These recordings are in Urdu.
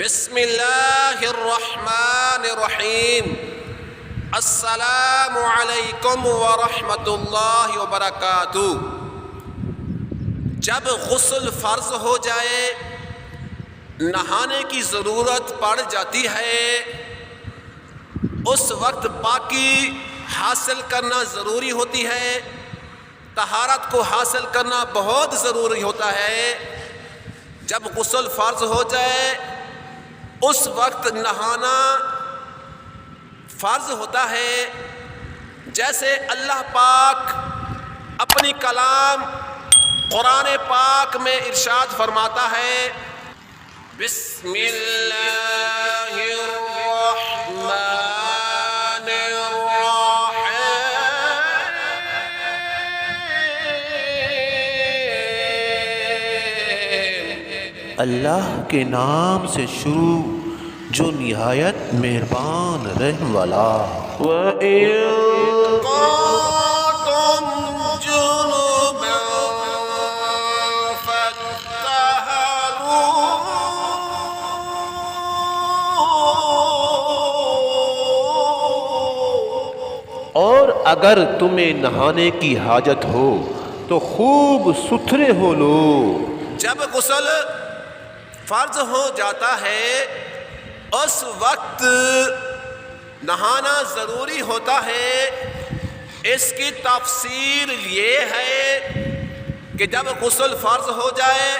بسم اللہ الرحمن الرحیم۔ السلام علیکم ورحمۃ اللہ وبرکاتہ۔ جب غسل فرض ہو جائے، نہانے کی ضرورت پڑ جاتی ہے، اس وقت پاکی حاصل کرنا ضروری ہوتی ہے، طہارت کو حاصل کرنا بہت ضروری ہوتا ہے۔ جب غسل فرض ہو جائے اس وقت نہانا فرض ہوتا ہے، جیسے اللہ پاک اپنی کلام قرآن پاک میں ارشاد فرماتا ہے، بسم اللہ الرحمن الرحیم۔ اللہ کے نام سے شروع جو نہایت مہربان رحم والا۔ وَإِن كُنتُمْ جُنُبًا فَاطَّهَّرُوا اور اگر تمہیں نہانے کی حاجت ہو تو خوب ستھرے ہو لو۔ جب غسل فرض ہو جاتا ہے اس وقت نہانا ضروری ہوتا ہے۔ اس کی تفسیر یہ ہے کہ جب غسل فرض ہو جائے،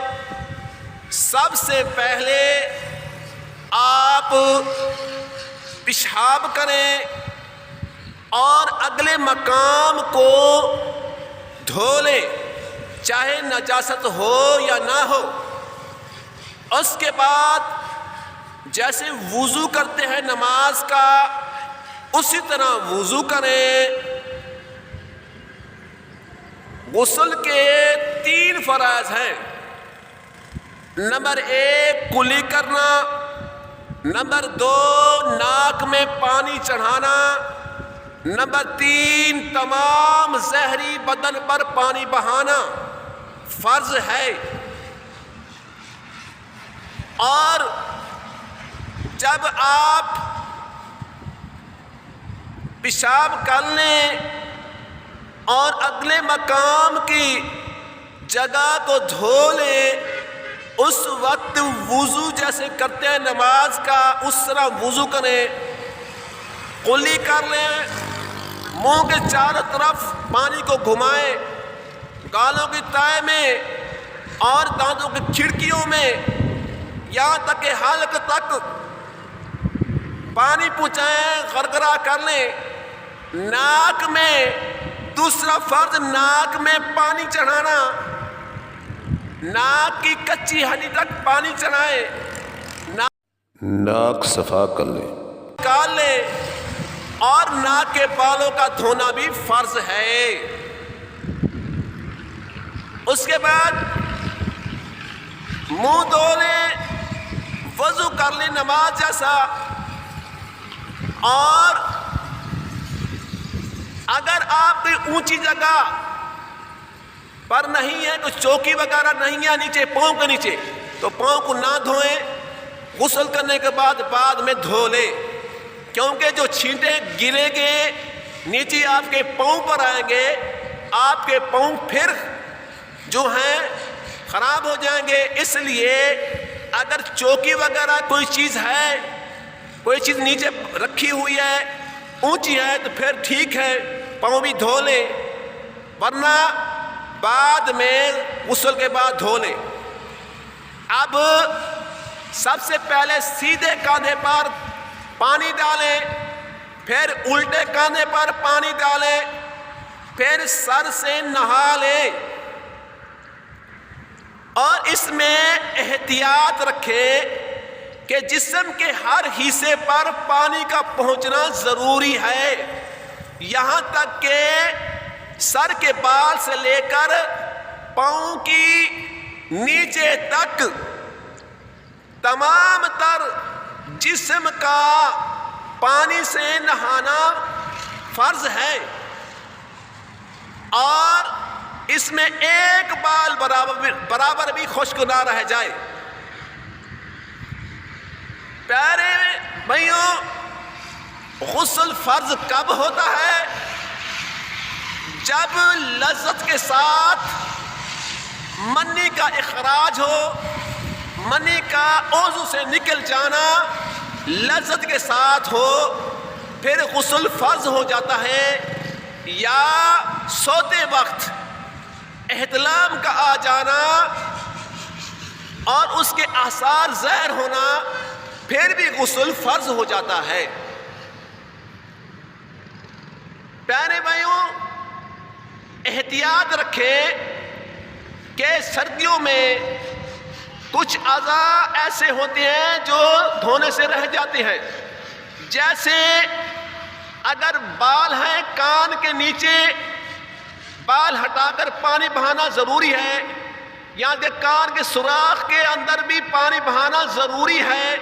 سب سے پہلے آپ پیشاب کریں اور اگلے مقام کو دھو لیں، چاہے نجاست ہو یا نہ ہو۔ اس کے بعد جیسے وضو کرتے ہیں نماز کا، اسی طرح وضو کریں۔ غسل کے 3 فرائض ہیں۔ نمبر 1 کلی کرنا، نمبر 2 ناک میں پانی چڑھانا، نمبر 3 تمام زہری بدن پر پانی بہانا فرض ہے۔ اور جب آپ پیشاب کر لیں اور اگلے مقام کی جگہ کو دھو لیں، اس وقت وضو جیسے کرتے ہیں نماز کا اس طرح وضو کریں۔ قلی کر لیں، منہ کے چاروں طرف پانی کو گھمائیں، گالوں کی تہہ میں اور دانتوں کی کھڑکیوں میں یہاں تک کہ حلق تک پانی پہنچائیں، غرغرہ کر لیں۔ ناک میں دوسرا فرض، ناک میں پانی چڑھانا، ناک کی کچی ہڈی تک پانی چڑھائیں، ناک صفا کر لیں، نکال لیں، اور ناک کے بالوں کا دھونا بھی فرض ہے۔ اس کے بعد منہ دھو لیں، وضو کر لیں نماز جیسا۔ اور اگر آپ کوئی اونچی جگہ پر نہیں ہے، کوئی چوکی وغیرہ نہیں ہے نیچے پاؤں کے نیچے، تو پاؤں کو نہ دھوئیں، غسل کرنے کے بعد میں دھو لیں، کیونکہ جو چھینٹے گریں گے نیچے آپ کے پاؤں پر آئیں گے، آپ کے پاؤں پھر جو ہیں خراب ہو جائیں گے۔ اس لیے اگر چوکی وغیرہ کوئی چیز ہے، کوئی چیز نیچے رکھی ہوئی ہے، اونچی ہے، تو پھر ٹھیک ہے، پاؤں بھی دھو لیں، ورنہ بعد میں غسل کے بعد دھو لیں۔ اب سب سے پہلے سیدھے کاندھے پر پانی ڈالیں، پھر الٹے کاندھے پر پانی ڈالیں، پھر سر سے نہا لیں، اور اس میں احتیاط رکھیں کہ جسم کے ہر حصے پر پانی کا پہنچنا ضروری ہے، یہاں تک کہ سر کے بال سے لے کر پاؤں کی نیچے تک تمام تر جسم کا پانی سے نہانا فرض ہے، اور اس میں ایک بال برابر بھی خشک نہ رہ جائے۔ بھائیوں غسل فرض کب ہوتا ہے؟ جب لذت کے ساتھ منی کا اخراج ہو، منی کا عضو سے نکل جانا لذت کے ساتھ ہو، پھر غسل فرض ہو جاتا ہے۔ یا سوتے وقت احتلام کا آ جانا اور اس کے آثار ظاہر ہونا، پھر بھی غسل فرض ہو جاتا ہے۔ پیارے بھائیوں احتیاط رکھیں کہ سردیوں میں کچھ اعضاء ایسے ہوتے ہیں جو دھونے سے رہ جاتے ہیں، جیسے اگر بال ہیں کان کے نیچے، بال ہٹا کر پانی بہانا ضروری ہے، یہاں کہ کان کے سوراخ کے اندر بھی پانی بہانا ضروری ہے۔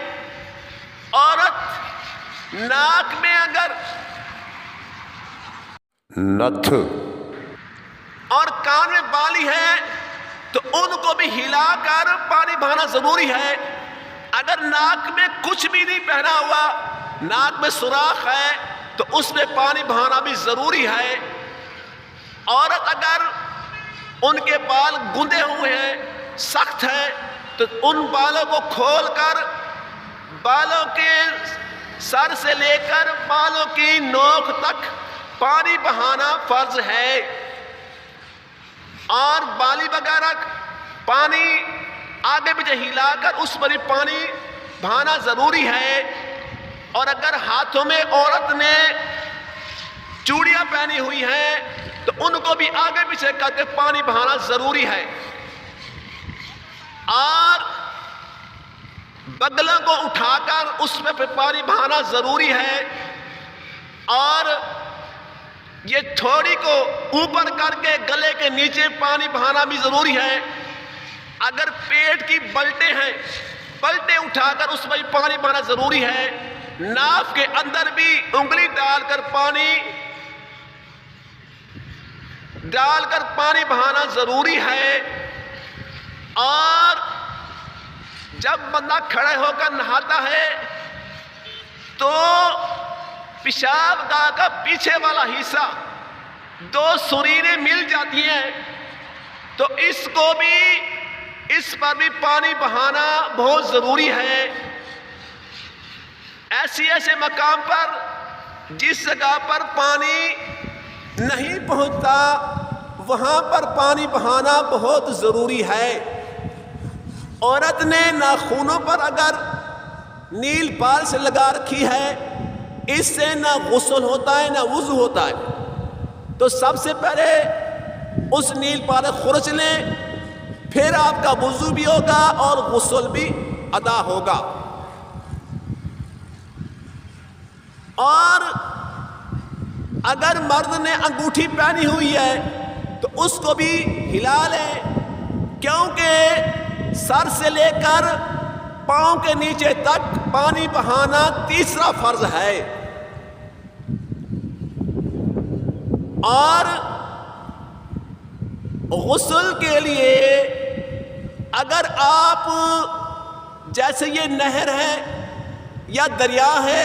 عورت ناک میں اگر نتھ اور کان میں بالی ہے تو ان کو بھی ہلا کر پانی بہانا ضروری ہے۔ اگر ناک میں کچھ بھی نہیں پہنا ہوا، ناک میں سوراخ ہے تو اس میں پانی بہانا بھی ضروری ہے۔ عورت اگر ان کے بال گندے ہوئے ہیں، سخت ہیں، تو ان بالوں کو کھول کر بالوں کے سر سے لے کر بالوں کی نوک تک پانی بہانا فرض ہے۔ اور بالی وغیرہ پانی آگے پیچھے ہلا کر اس پر بھی پانی بہانا ضروری ہے۔ اور اگر ہاتھوں میں عورت نے چوڑیاں پہنی ہوئی ہیں تو ان کو بھی آگے پیچھے کر کے پانی بہانا ضروری ہے۔ اور بغلوں کو اٹھا کر اس میں پھر پانی بہانا ضروری ہے۔ اور یہ تھوڑی کو اوپر کر کے گلے کے نیچے پانی بہانا بھی ضروری ہے۔ اگر پیٹ کی بلٹیں ہیں، بلٹیں اٹھا کر اس میں بھی پانی بہانا ضروری ہے۔ ناف کے اندر بھی انگلی ڈال کر پانی بہانا ضروری ہے۔ اور جب بندہ کھڑے ہو کر نہاتا ہے تو پیشاب گاہ کا پیچھے والا حصہ دو سرینیں مل جاتی ہیں، تو اس پر بھی پانی بہانا بہت ضروری ہے۔ ایسے مقام پر جس جگہ پر پانی نہیں پہنچتا وہاں پر پانی بہانا بہت ضروری ہے۔ عورت نے ناخنوں پر اگر نیل پالش لگا رکھی ہے، اس سے نہ غسل ہوتا ہے نہ وضو ہوتا ہے، تو سب سے پہلے اس نیل پالش خرچ لیں، پھر آپ کا وضو بھی ہوگا اور غسل بھی ادا ہوگا۔ اور اگر مرد نے انگوٹھی پہنی ہوئی ہے تو اس کو بھی ہلا لیں، کیونکہ سر سے لے کر پاؤں کے نیچے تک پانی بہانا تیسرا فرض ہے۔ اور غسل کے لیے اگر آپ جیسے یہ نہر ہے یا دریا ہے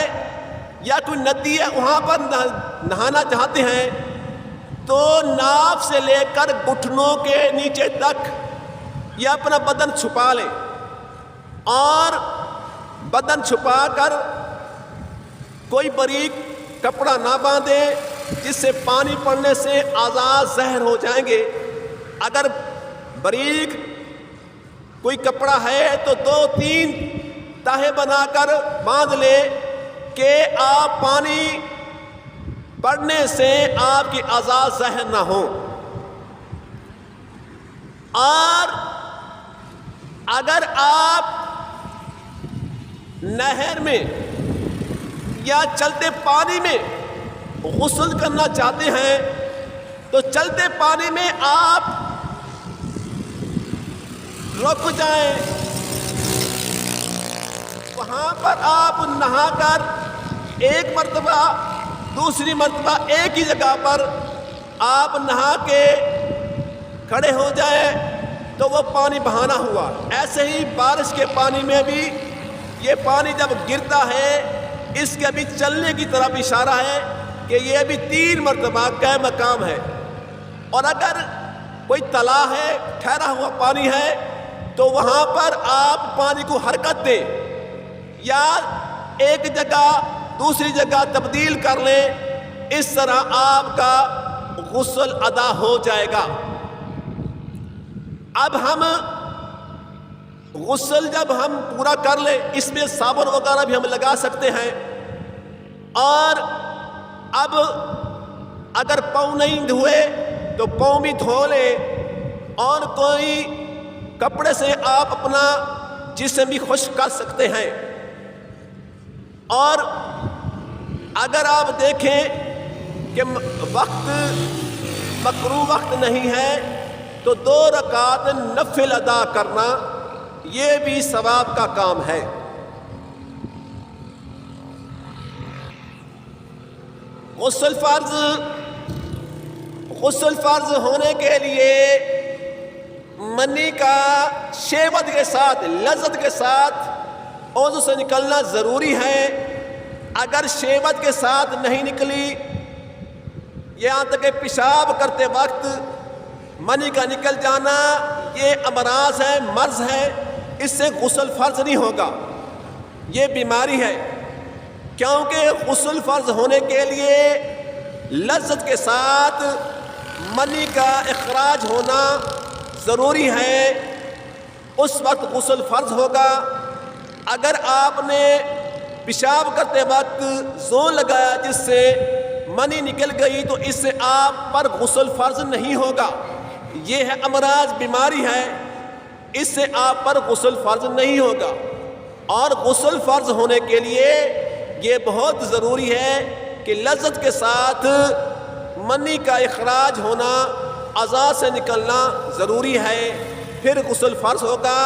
یا کوئی ندی ہے وہاں پر نہانا چاہتے ہیں تو ناف سے لے کر گھٹنوں کے نیچے تک یا اپنا بدن چھپا لیں، اور بدن چھپا کر کوئی باریک کپڑا نہ باندھے جس سے پانی پڑنے سے اعضاء زہر ہو جائیں گے۔ اگر باریک کوئی کپڑا ہے تو 2-3 تہے بنا کر باندھ لے کہ آپ پانی پڑنے سے آپ کی اعضاء زہر نہ ہو۔ اور اگر آپ نہر میں یا چلتے پانی میں غسل کرنا چاہتے ہیں تو چلتے پانی میں آپ رک جائیں، وہاں پر آپ نہا کر ایک مرتبہ دوسری مرتبہ ایک ہی جگہ پر آپ نہا کے کھڑے ہو جائیں تو وہ پانی بہانا ہوا۔ ایسے ہی بارش کے پانی میں بھی یہ پانی جب گرتا ہے اس کے ابھی چلنے کی طرف اشارہ ہے کہ یہ ابھی 3 مرتبہ کا مقام ہے. اور اگر کوئی تلا ہے، ٹھہرا ہوا پانی ہے، تو وہاں پر آپ پانی کو حرکت دیں یا ایک جگہ دوسری جگہ تبدیل کر لیں، اس طرح آپ کا غسل ادا ہو جائے گا. اب ہم غسل جب ہم پورا کر لیں، اس میں صابن وغیرہ بھی ہم لگا سکتے ہیں. اور اب اگر پاؤں نہیں دھوئے تو پاؤں بھی دھو لیں، اور کوئی کپڑے سے آپ اپنا جسم بھی خشک کر سکتے ہیں. اور اگر آپ دیکھیں کہ وقت مکروہ وقت نہیں ہے تو 2 رکعت نفل ادا کرنا یہ بھی ثواب کا کام ہے. غسل فرض ہونے کے لیے منی کا شہوت کے ساتھ، لذت کے ساتھ عضو سے نکلنا ضروری ہے. اگر شہوت کے ساتھ نہیں نکلی، یہاں تک کہ پیشاب کرتے وقت منی کا نکل جانا، یہ امراض ہے، مرض ہے، اس سے غسل فرض نہیں ہوگا، یہ بیماری ہے. کیونکہ غسل فرض ہونے کے لیے لذت کے ساتھ منی کا اخراج ہونا ضروری ہے، اس وقت غسل فرض ہوگا. اگر آپ نے پیشاب کرتے وقت زور لگایا جس سے منی نکل گئی تو اس سے آپ پر غسل فرض نہیں ہوگا. یہ ہے امراض، بیماری ہے، اس سے آپ پر غسل فرض نہیں ہوگا. اور غسل فرض ہونے کے لیے یہ بہت ضروری ہے کہ لذت کے ساتھ منی کا اخراج ہونا، اعضاء سے نکلنا ضروری ہے، پھر غسل فرض ہوگا.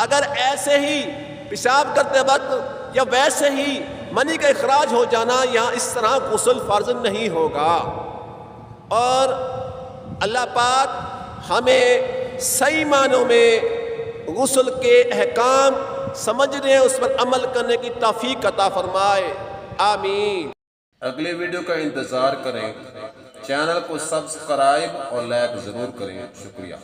اگر ایسے ہی پیشاب کرتے وقت یا ویسے ہی منی کا اخراج ہو جانا، یہاں اس طرح غسل فرض نہیں ہوگا. اور اللہ پاک ہمیں صحیح معنوں میں غسل کے احکام سمجھنے، اس پر عمل کرنے کی توفیق عطا فرمائے. آمین. اگلے ویڈیو کا انتظار کریں. چینل کو سبسکرائب اور لائک ضرور کریں. شکریہ.